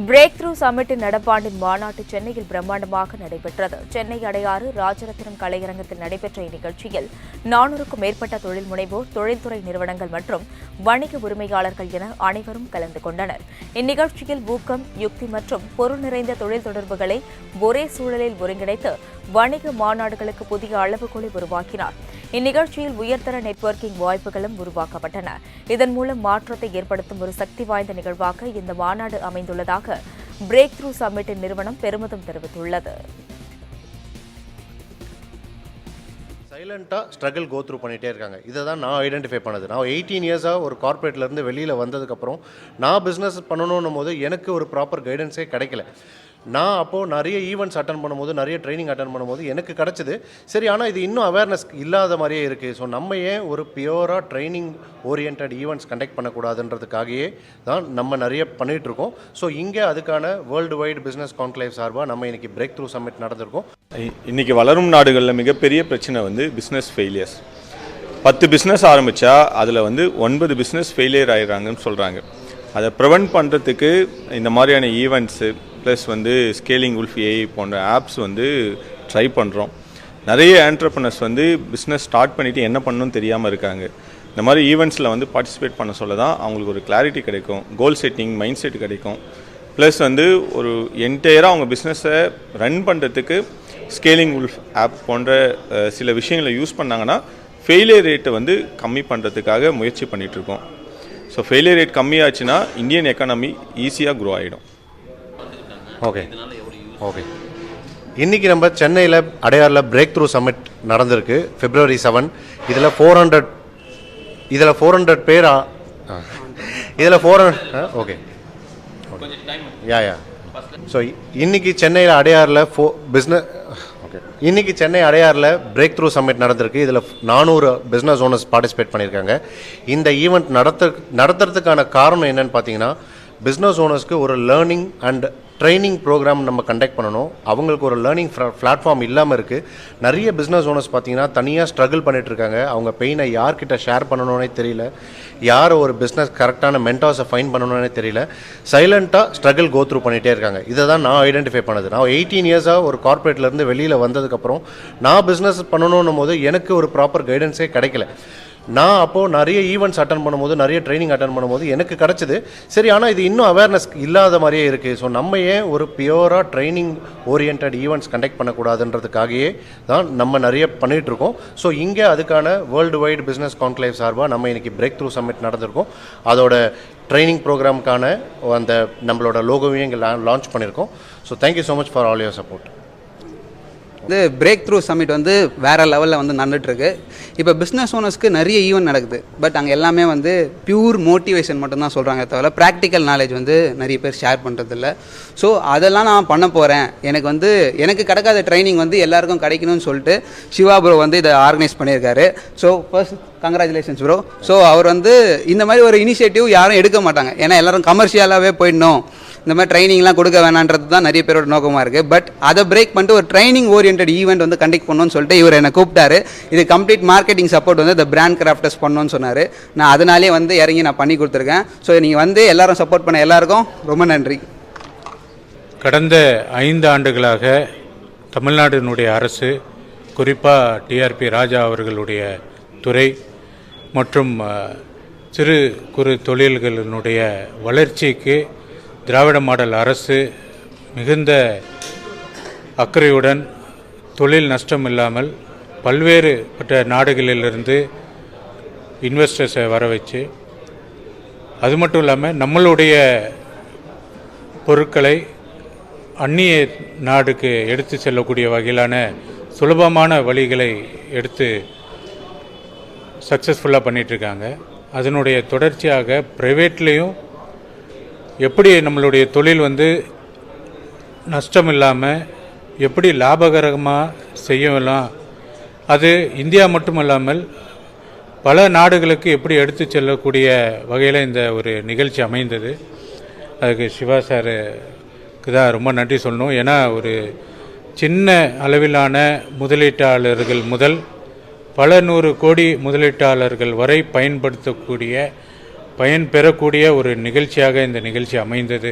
Break through சமிட்டின் நடப்பாண்டின் மாநாட்டு சென்னையில் பிரம்மாண்டமாக நடைபெற்றது. சென்னை அடையாறு ராஜரத்தினம் கலையரங்கத்தில் நடைபெற்ற இந்நிகழ்ச்சியில் 400க்கும் மேற்பட்ட தொழில் முனைவோர், தொழில்துறை நிறுவனங்கள் மற்றும் வணிக உரிமையாளர்கள் என அனைவரும் கலந்து கொண்டனர். இந்நிகழ்ச்சியில் ஊக்கம், யுக்தி மற்றும் பொருள் நிறைந்த தொழில் தொடர்புகளை ஒரே சூழலில் ஒருங்கிணைத்து வணிக மாநாடுகளுக்கு புதிய அளவுகோலை உருவாக்கினார். இந்நிகழ்ச்சியில் உயர்தர நெட்வொர்க்கிங் வாய்ப்புகளும் உருவாக்கப்பட்டன. இதன் மூலம் மாற்றத்தை ஏற்படுத்தும் ஒரு சக்தி வாய்ந்த நிகழ்வாக இந்த மாநாடு அமைந்துள்ளதாக பிரேக் த்ரூ சமிட்டின் நிறுவனம் பெருமிதம் தெரிவித்துள்ளது. சைலண்டாக ஸ்ட்ரகிள் கோ த்ரூ பண்ணிகிட்டே இருக்காங்க. இதை தான் நான் ஐடென்டிஃபை பண்ணது. நான் 18 இயர்ஸாக ஒரு கார்ப்பரேட்லேருந்து வெளியில் வந்ததுக்கப்புறம் நான் பிஸ்னஸ் பண்ணணும் போது எனக்கு ஒரு ப்ராப்பர் கைடன்ஸே கிடைக்கல. நான் அப்போது நிறைய ஈவெண்ட்ஸ் அட்டன் பண்ணும்போது, நிறைய ட்ரைனிங் அட்டன் பண்ணும்போது எனக்கு கிடச்சிது. சரி, ஆனால் இது இன்னும் அவேர்னஸ் இல்லாத மாதிரியே இருக்குது. ஸோ நம்ம ஏன் ஒரு பியூராக ட்ரைனிங் ஓரியன்ட் ஈவெண்ட்ஸ் கண்டக்ட் பண்ணக்கூடாதுன்றதுக்காகவே தான் நம்ம நிறைய பண்ணிகிட்ருக்கோம். ஸோ இங்கே அதுக்கான வேர்ல்டு வைடு பிஸ்னஸ் கான்க்ளேவ் சார்பாக நம்ம இன்றைக்கி பிரேக் த்ரூ சம்மிட் நடந்திருக்கோம். இன்றைக்கி வளரும் நாடுகளில் மிகப்பெரிய பிரச்சனை பிஸ்னஸ் ஃபெயிலியர்ஸ். 10 பிஸ்னஸ் ஆரம்பித்தா அதில் 9 பிஸ்னஸ் ஃபெயிலியர் ஆகிடுறாங்கன்னு சொல்கிறாங்க. அதை ப்ரிவெண்ட் பண்ணுறதுக்கு இந்த மாதிரியான events plus scaling wolf AI போன்ற ஆப்ஸ் ட்ரை பண்ணுறோம். நிறைய ஆண்டர்ப்ரனர்ஸ் பிஸ்னஸ் ஸ்டார்ட் பண்ணிவிட்டு என்ன பண்ணணும்னு தெரியாமல் இருக்காங்க. இந்த மாதிரி ஈவெண்ட்ஸில் பார்ட்டிசிபேட் பண்ண சொல்ல தான் அவங்களுக்கு ஒரு கிளாரிட்டி கிடைக்கும், கோல் செட்டிங் மைண்ட் செட் கிடைக்கும். ப்ளஸ் ஒரு என்டையராக அவங்க பிஸ்னஸை ரன் பண்ணுறதுக்கு ஸ்கேலிங் உல்ஃப் ஆப் போன்ற சில விஷயங்களை யூஸ் பண்ணாங்கன்னா ஃபெயிலியர் ரேட்டை கம்மி பண்ணுறதுக்காக முயற்சி பண்ணிகிட்ருக்கோம். ஸோ ஃபெயிலியர் ரேட் கம்மியாச்சுன்னா இந்தியன் எக்கானமி ஈஸியாக க்ரோ ஆகிடும். ஓகே இன்றைக்கி நம்ம சென்னையில் அடையாறில் பிரேக் த்ரூ சம்மிட் நடந்திருக்கு. February 7. இதில் 400 பேர் இதில் 400 ஓகே ஸோ இன்றைக்கி சென்னையில் அடையாறில் இன்றைக்கி சென்னை அடையாறில் பிரேக் த்ரூ சம்மிட் நடந்திருக்கு. இதில் 400 பிஸ்னஸ் ஓனர்ஸ் பார்ட்டிசிபேட் பண்ணியிருக்காங்க. இந்த ஈவெண்ட் நடத்துறதுக்கான காரணம் என்னன்னு பார்த்தீங்கன்னா, பிஸ்னஸ் ஓனர்ஸ்க்கு ஒரு லேர்னிங் அண்ட் ட்ரைனிங் ப்ரோக்ராம் நம்ம கண்டக்ட் பண்ணணும். அவங்களுக்கு ஒரு லேர்னிங் பிளாட்ஃபார்ம் இல்லாமல் இருக்குது. நிறைய பிஸ்னஸ் ஓனர்ஸ் பார்த்தீங்கன்னா தனியாக ஸ்ட்ரகிள் பண்ணிகிட்ருக்காங்க. அவங்க பெயினை யார்கிட்ட ஷேர் பண்ணணுன்னே தெரியல, யார் ஒரு பிஸ்னஸ் கரெக்டான மென்டார்ஸை ஃபைன் பண்ணணுன்னே தெரியல. சைலண்ட்டாக ஸ்ட்ரகிள் கோ த்ரூ பண்ணிகிட்டே இருக்காங்க. இதை தான் நான் ஐடென்டிஃபை பண்ணது. நான் 18 இயர்ஸாக ஒரு கார்ப்பரேட்லேருந்து வெளியில் வந்ததுக்கப்புறம் நான் பிஸ்னஸ் பண்ணணும் போது எனக்கு ஒரு ப்ராப்பர் கைடன்ஸே கிடைக்கல. நான் அப்போது நிறைய ஈவெண்ட்ஸ் அட்டன் பண்ணும்போது, நிறைய ட்ரைனிங் அட்டன் பண்ணும்போது எனக்கு கிடச்சிது. சரி, ஆனால் இது இன்னும் அவேர்னஸ் இல்லாத மாதிரியே இருக்குது. ஸோ நம்ம ஏன் ஒரு பியூராக ட்ரைனிங் ஓரியன்ட் ஈவெண்ட்ஸ் கண்டக்ட் பண்ணக்கூடாதுன்றதுக்காகவே தான் நம்ம நிறைய பண்ணிகிட்ருக்கோம். ஸோ இங்கே அதுக்கான வேர்ல்டு வைடு பிஸ்னஸ் கான்க்ளேவ் சார்பாக நம்ம இன்றைக்கி பிரேக் த்ரூ சம்மிட் நடந்திருக்கோம். அதோட ட்ரைனிங் ப்ரோக்ராமுக்கான அந்த நம்மளோட லோகோவையும் இங்கே லான்ச் பண்ணியிருக்கோம். So thank you so much for all your support. Breakthrough summit வேறு லெவலில் நடந்துகிட்ருக்கு. இப்போ பிஸ்னஸ் ஓனர்ஸ்க்கு நிறைய ஈவெண்ட் நடக்குது. பட் அங்கே எல்லாமே பியூர் மோட்டிவேஷன் மட்டும்தான் சொல்கிறாங்க தவிர ப்ராக்டிக்கல் நாலேஜ் நிறைய பேர் ஷேர் பண்ணுறதில்ல. ஸோ அதெல்லாம் நான் பண்ண போகிறேன். எனக்கு கிடைக்காத ட்ரைனிங் எல்லாருக்கும் கிடைக்கணும்னு சொல்லிட்டு சிவா ப்ரோ இதை ஆர்கனைஸ் பண்ணியிருக்காரு. So first congratulations bro. So அவர் இந்த மாதிரி ஒரு இனிஷியேட்டிவ் யாரும் எடுக்க மாட்டாங்க. ஏன்னா எல்லோரும் கமர்ஷியலாகவே போயிடணும், இந்த மாதிரி ட்ரைனிங்லாம் கொடுக்க வேணான்றது தான் நிறைய பேரோட நோக்கமாக இருக்குது. பட் அதை பிரேக் பண்ணிட்டு ஒரு ட்ரைனிங் ஓரியன்ட் ஈவெண்ட் கண்டக்ட் பண்ணணும்னு சொல்லிட்டு இவர் என்னை கூப்பிட்டாரு. இது கம்ப்ளீட் மார்க்கெட்டிங் சப்போர்ட் இந்த பிராண்ட் கிராஃப்டர்ஸ் பண்ணணும்னு சொன்னார். நான் அதனாலே இறங்கி நான் பண்ணி கொடுத்துருக்கேன். ஸோ நீங்கள் எல்லாரும் சப்போர்ட் பண்ண எல்லாருக்கும் ரொம்ப நன்றி. கடந்த 5 ஆண்டுகளாக தமிழ்நாட்டினுடைய அரசு, குறிப்பாக டிஆர்பி ராஜா அவர்களுடைய துறை மற்றும் சிறு குறு தொழில்களினுடைய வளர்ச்சிக்கு திராவிட மாடல் அரசு மிகுந்த அக்கறையுடன், தொழில் நஷ்டம் இல்லாமல் பல்வேறுபட்ட நாடுகளிலிருந்து இன்வெஸ்டர்ஸை வர வச்சு, அது மட்டும் இல்லாமல் நம்மளுடைய பொருட்களை அந்நிய நாடுக்கு எடுத்து செல்லக்கூடிய வகையிலான சுலபமான வழிகளை எடுத்து சக்ஸஸ்ஃபுல்லாக பண்ணிகிட்ருக்காங்க. அதனுடைய தொடர்ச்சியாக ப்ரைவேட்லேயும் எப்படி நம்மளுடைய தொழில் நஷ்டம் இல்லாமல் எப்படி லாபகரமாக செய்யலாம், அது இந்தியா மட்டுமல்லாமல் பல நாடுகளுக்கு எப்படி எடுத்து செல்லக்கூடிய வகையில் இந்த ஒரு நிகழ்ச்சி அமைந்தது. அதுக்கு சிவா சாருக்கு தான் ரொம்ப நன்றி சொல்லணும். ஏன்னா ஒரு சின்ன அளவிலான முதலீட்டாளர்கள் முதல் பல 100 கோடி முதலீட்டாளர்கள் வரை பயன் பெறக்கூடிய ஒரு நிகழ்ச்சியாக இந்த நிகழ்ச்சி அமைந்தது.